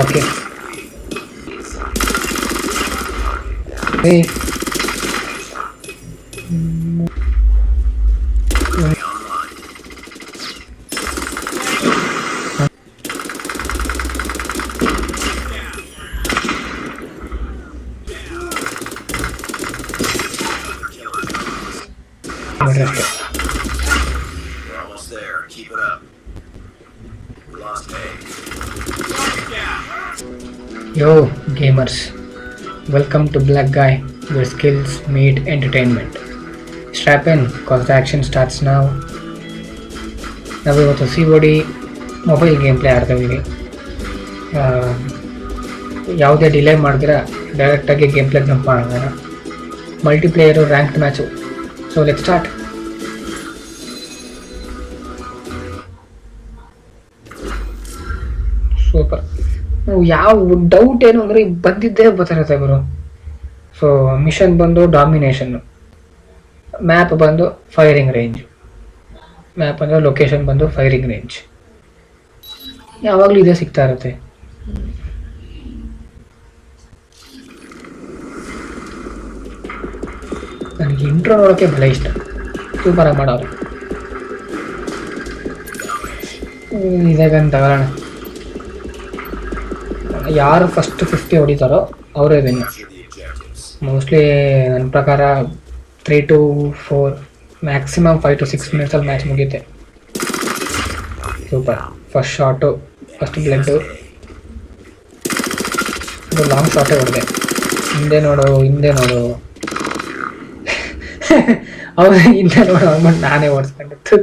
Okay. ಏ ನೋಡ್ರಿ ಅಷ್ಟೇ. Yo, gamers. Welcome to Black Guy, where skills meet entertainment. Strap in, cause the action starts now. ನಾವಿವತ್ತು COD mobile game play ಆಡ್ತಾಯಿದ್ದೀವಿ. ಯಾವುದೇ delay ಮಾಡಿದ್ರೆ ಡೈರೆಕ್ಟಾಗಿ ಗೇಮ್ ಪ್ಲೇ ಜಂಪ್ ಮಾಡೋಣ. Multiplayer ranked match. So let start. Super. ಯಾವ doubt ಏನು ಅಂದರೆ ಬಂದಿದ್ದೇ ಬರ್ತಿರುತ್ತೆ ಗುರು. ಸೊ ಮಿಷನ್ ಬಂದು ಡಾಮಿನೇಷನ್ನು, ಮ್ಯಾಪ್ ಬಂದು ಫೈರಿಂಗ್ ರೇಂಜ್, ಮ್ಯಾಪ್ ಅಂದರೆ ಲೊಕೇಶನ್ ಬಂದು ಫೈರಿಂಗ್ ರೇಂಜ್. ಯಾವಾಗಲೂ ಇದೇ ಸಿಗ್ತಾ ಇರುತ್ತೆ. ನನಗೆ ಇಂಟ್ರೋ ನೋಡೋಕ್ಕೆ ಬಹಳ ಇಷ್ಟ. ಸೂಪರಾಗಿ ಮಾಡೋರು. ಇದಾಗಂತ ತಗೊಳ್ಳೋಣ. ಯಾರು ಫಸ್ಟ್ 50 ಹೊಡಿತಾರೋ ಅವರೇ ವಿನ್ನು. ಮೋಸ್ಟ್ಲಿ ನನ್ನ ಪ್ರಕಾರ 3 to 4 ಮ್ಯಾಕ್ಸಿಮಮ್ 5 to 6 ಮಿನಿಟ್ಸಲ್ಲಿ ಮ್ಯಾಚ್ ಮುಗಿಯುತ್ತೆ. Super. First shot, first blood, long ಶಾಟೇ ಹೊಡೆದೆ. ಹಿಂದೆ ನೋಡು ಹಿಂದೆ ನೋಡು ಅವ್ರು ಹಿಂದೆ ನೋಡು ಅಂದ್ಬಿಟ್ಟು ನಾನೇ ಓಡಿಸ್ಕೊಂಡಿತ್ತು.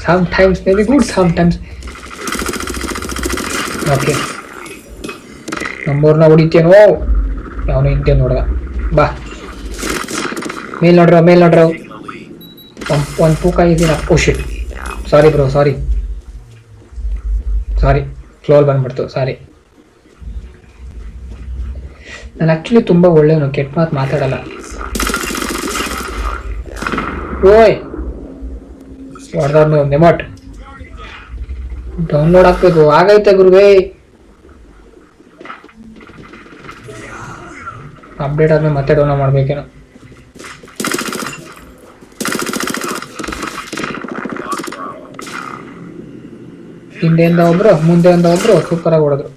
Sometimes maybe good, sometimes. Okay, ನಮ್ಮೂರ್ನ ಹೊಡಿತೇನೋ. ಅವನು ಹಿಂದೆ ನೋಡ್ದ. ಬಾ ಮೇಲ್ ನೋಡ್ರ ಒಂದು ಪೂಕ ಇದೀನ. ಓ ಶಿಟ್, ಸಾರಿ ಬ್ರೋ, ಸಾರಿ ಫ್ಲೋರ್ ಬಂದ್ಬಿಡ್ತು, ಸಾರಿ. ನಾನು ಆ್ಯಕ್ಚುಲಿ ತುಂಬ ಒಳ್ಳೆಯವನು, ಕೆಟ್ಟ ಮಾತು ಮಾತಾಡಲ್ಲ. ಓಯ್ ಹೊಡೆದವ್ನು ನೆಮಾಟ್ ಡೌನ್ಲೋಡ್ ಹಾಕ್ಬೇಕು. ಆಗೈತೆ ಗುರುವೇ, ಅಪ್ಡೇಟ್ ಆದ್ಮೇಲೆ ಮತ್ತೆ ಡೌನ್ಲೋಡ್ ಮಾಡ್ಬೇಕೇನೋ. ಹಿಂದೆಯಿಂದ ಒಬ್ರು ಮುಂದೆಯಿಂದ ಒಬ್ರು ಸೂಪರಾಗಿ ಹೊಡೆದ್ರು.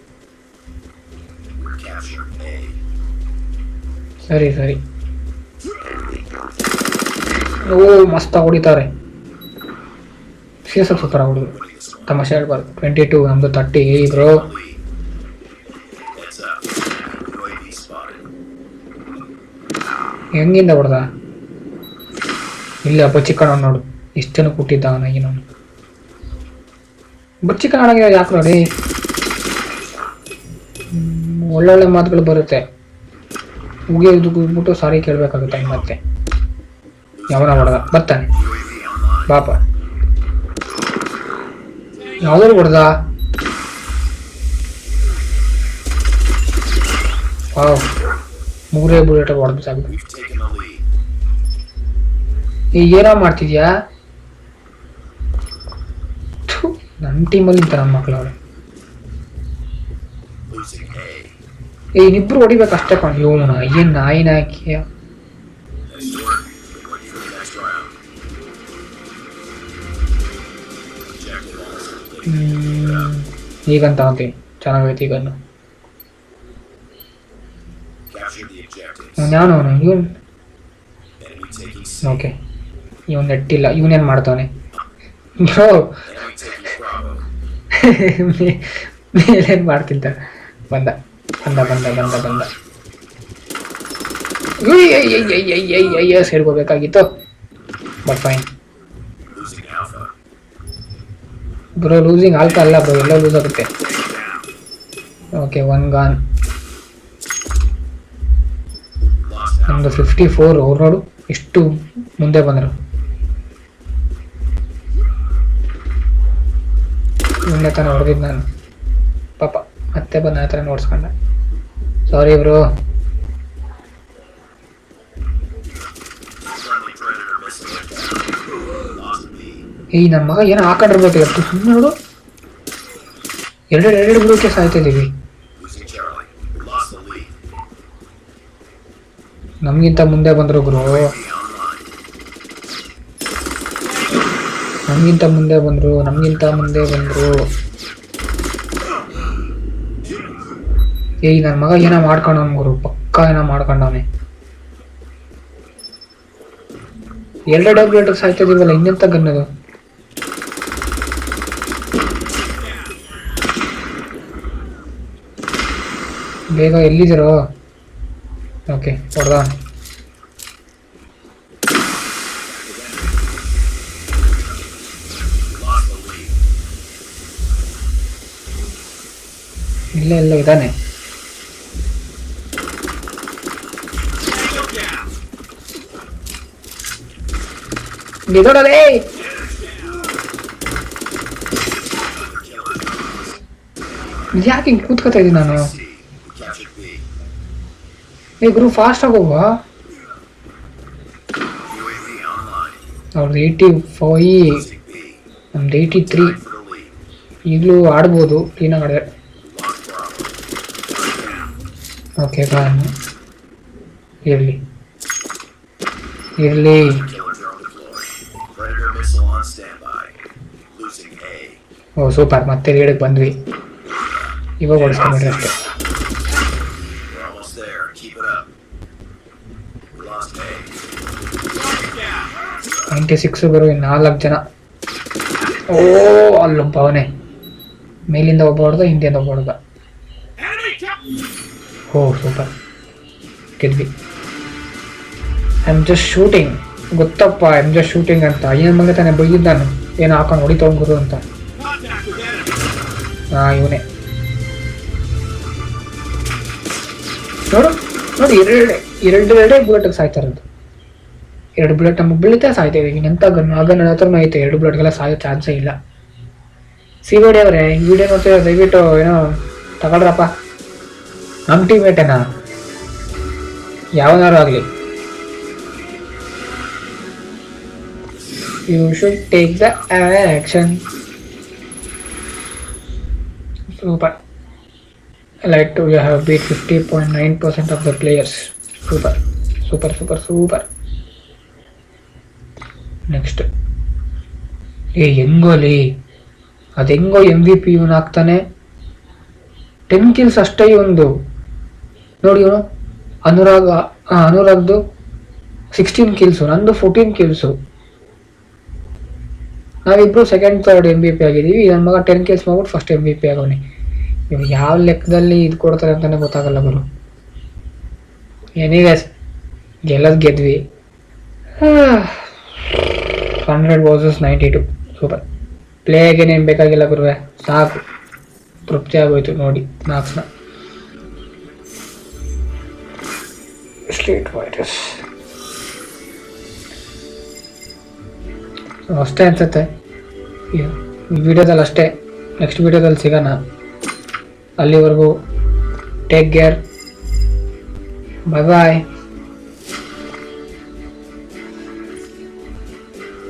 ಸರಿ ಓ ಮಸ್ತಾಗಿ ಹೊಡಿತಾರೆ. ಸೀರಿಯಸ್ ಸೂಪರಾಗಿ ಹೊಡೆದ್ರು. ತಮಾಷೆ ಹೇಳ್ಬಾರ್ದು. 22 ನಮ್ದು 30. ಬ್ರೋ ಹೆಂಗಿಂದ ಹೊಡೆದ? ಇಲ್ಲ ಬಚ್ಚಿಕಣ ನೋಡು, ಇಷ್ಟನ್ನು ಕೊಟ್ಟಿದ್ದ ಅವನ. ಏನವನು ಬಚ್ಚಿಕಣ ಆಡಂಗೆ ಯಾಕೆ ನೋಡಿ. ಒಳ್ಳೊಳ್ಳೆ ಮಾತುಗಳು ಬರುತ್ತೆ, ಉಗಿದ್ಬಿಟ್ಟು ಸಾರಿ ಕೇಳಬೇಕಾಗುತ್ತೆ. ಮತ್ತೆ ಯಾವನ ಹೊಡೆದ ಬರ್ತಾನೆ. ಬಾಪ ಯಾವ್ದಾದ್ರು ಹೊಡೆದ. ಮೂರೇ ಬುಲೆಟ್ ಹೊಡೆದು ಸಾಕು. ಈಗ ಏನೋ ಮಾಡ್ತಿದ್ಯಾ? ನನ್ನ ಟೀಮಲ್ಲಿ ಇಂತ ನನ್ನ ಮಕ್ಳು ಅವ್ರೆ. ಇನ್ನಿಬ್ರು ಹೊಡಿಬೇಕು ಅಷ್ಟೇ ಕಣ. ಇವನು ಏನ್ ನಾಯಿನ ಹಾಕಿ. ಈಗಂತ ಅಂತೀನಿ ಚೆನ್ನಾಗೈತಿ. ಈಗ ಅವನು ಇವನ್ ಓಕೆ, ಇವನ್ ನೆಟ್ಟಿಲ್ಲ. ಇವನೇನು ಮಾಡ್ತಾವನೆ? ಮೇಲೇನು ಮಾಡ್ತಿಂತ. ಬಂದ ಸೇರ್ಕೋಬೇಕಾಗಿತ್ತು. But fine bro. ಲೂಸಿಂಗ್ ಆಲ್ತಾ ಅಲ್ಲ ಬ್ರೋ, ಎಲ್ಲ ಲೂಸ್ ಆಗುತ್ತೆ. Okay, 1 gone. ನಮ್ದು 54. ಅವ್ರು ನೋಡು ಎಷ್ಟು ಮುಂದೆ ಬಂದರು. ಮುಂದೆ ತಾನೆ ಹೊಡೆದಿದ್ದು ನಾನು. ಪಾಪ ಮತ್ತೆ ಬಂದು ಆ ಥರ ನೋಡ್ಸ್ಕೊಂಡ. ಸಾರಿ ಬ್ರೋ. ಏಯ್ ನನ್ನ ಮಗ ಏನೋ ಹಾಕೊಂಡಿರ್ಬೇಕಿಲ್ಲ ಸುಮ್ಮನೆ ನೋಡು. ಎರಡು ಬ್ಲೂಕೆ ಸಾಯ್ತಾ ಇದೀವಿ. ನಮ್ಗಿಂತ ಮುಂದೆ ಬಂದ್ರು ಗುರು, ನಮ್ಗಿಂತ ಮುಂದೆ ಬಂದ್ರು. ಏಯ್ ನನ್ನ ಮಗ ಏನೋ ಮಾಡ್ಕೊಂಡವನ್ ಗುರು, ಪಕ್ಕ ಏನೋ ಮಾಡ್ಕೊಂಡವನೆ. ಎರಡು ಬ್ಲೇಟ್ ಸಾಯ್ತಾ ಇದೀವಲ್ಲ, ಇನ್ನೆಂತ ಗನ್ನದು. ಬೇಗ ಎಲ್ಲಿದ್ದೀರೋ? ಓಕೆ ಹೊಡೆದ. ಇಲ್ಲ ಇದ್ದಾನೆ. ಬಿದೋಡಲೇ ಯಾಕೆ ಹಿಂಗೆ ಕೂತ್ಕೊತಾ ಇದ್ದೀನಿ ನಾನು? ಏ ಗುರು ಫಾಸ್ಟ್ ಆಗೋವಾ. ಅವ್ರದ್ದು 85, ನಮ್ದು 83. ಈಗಲೂ ಆಡ್ಬೋದು, ಕ್ಲೀನಾಗಿ ಆಡಿದೆ. ಓಕೆ ಇರಲಿ. ಓ ಸೂಪರ್, ಮತ್ತೆ ಲೀಡಕ್ಕೆ ಬಂದ್ವಿ. ಇವಾಗ ಓಡಿಸ್ಕೊಂಡ್ಬಿಟ್ರೆ ಅಷ್ಟೇ. 96 ಬರೋ 4 ಜನ. ಓ ಅಲ್ಲೊಬ್ಬ ಅವನೇ, ಮೇಲಿಂದ ಒಬ್ಬ ಹೊಡೆದ, ಹಿಂದಿಯಿಂದ ಒಬ್ಬ ಹೊಡೆದ. ಓ ಸೂಪರ್, ಗೆದ್ವಿ. ಐ ಆಮ್ ಜಸ್ಟ್ ಶೂಟಿಂಗ್, ಗೊತ್ತಪ್ಪ ಐ ಆಮ್ ಜಸ್ಟ್ ಶೂಟಿಂಗ್ ಅಂತ. ಏನು ಮಗ ತಾನೆ ಬೈದಿದ್ದ ನಾನು, ಏನು ಹಾಕೊಂಡು ಹೊಡಿತವಂಗುರು ಅಂತ. ಇವನೇ ನೋಡು ಎರಡೇ ಬುಲೆಟ್ಗೆ ಸಾಯ್ತಾ ಇರೋದು. 2 ಬುಲೆಟ್ ನಮಗೆ ಬೀಳುತ್ತೆ, ಸಾಯ್ತೇವೆ. ಇನ್ನೆಂತ ಗನ್, ಆಗ ನನ್ನ ಹತ್ರನೂ ಐತೆ. 2 ಬುಲೆಟ್ಗೆಲ್ಲ ಸಾಯೋ ಚಾನ್ಸೇ ಇಲ್ಲ. ಸಿಗೋಡಿ ಅವರೇ, ಈ ವಿಡಿಯೋ ನೋಡ್ತೀರ ದಯವಿಟ್ಟು ಏನೋ ತಗೊಳ್ರಪ್ಪ. ನಮ್ಮ ಟೀಮೇಟೇನಾ ಯಾವನಾರು ಆಗಲಿ, you should take the action. Super. Like we have beat 50.9% of the players. Super. Next. ಹೆಂಗೋಲಿ ಅದು ಹೆಂಗೋ MVP ಇವನು ಆಗ್ತಾನೆ. 10 kills ಅಷ್ಟೇ ಒಂದು. ನೋಡಿ ಇವನು ಅನುರಾಗ್ದು 16 kills, ನಂದು 14 kills. ನಾವಿಬ್ರು ಸೆಕೆಂಡ್ ಥರ್ಡ್ MVP ಆಗಿದ್ದೀವಿ. ನನ್ನ ಮಗ 10 kills ಮಾಡ್ಬಿಟ್ಟು ಫಸ್ಟ್ MVP ಆಗೋನೆ. ಇವಾಗ ಯಾವ ಲೆಕ್ಕದಲ್ಲಿ ಇದು ಕೊಡ್ತಾರೆ ಅಂತಾನೆ ಗೊತ್ತಾಗಲ್ಲ ಗುರು. ಎನಿವೇಸ್ ಗೆಲ್ಲೋದು ಗೆದ್ವಿ. 100 ವರ್ಸಸ್ 92. ಸೂಪರ್. ಪ್ಲೇಗೆ ಏನು ಬೇಕಾಗಿಲ್ಲ ಗುರುವೆ, ಸಾಕು, ತೃಪ್ತಿ ಆಗೋಯ್ತು ನೋಡಿ. ಮಾರ್ಕ್ಸ್ನ ಸ್ಟ್ರೀಟ್ ಫೈಟರ್ಸ್ ಅಷ್ಟೇ ಅನ್ಸುತ್ತೆ ಈ ವಿಡಿಯೋದಲ್ಲಿ ಅಷ್ಟೇ. ನೆಕ್ಸ್ಟ್ ವಿಡಿಯೋದಲ್ಲಿ ಸಿಗೋಣ. ಅಲ್ಲಿವರೆಗೂ ಟೇಕ್ ಕೇರ್, ಬಾಯ್ ಬಾಯ್.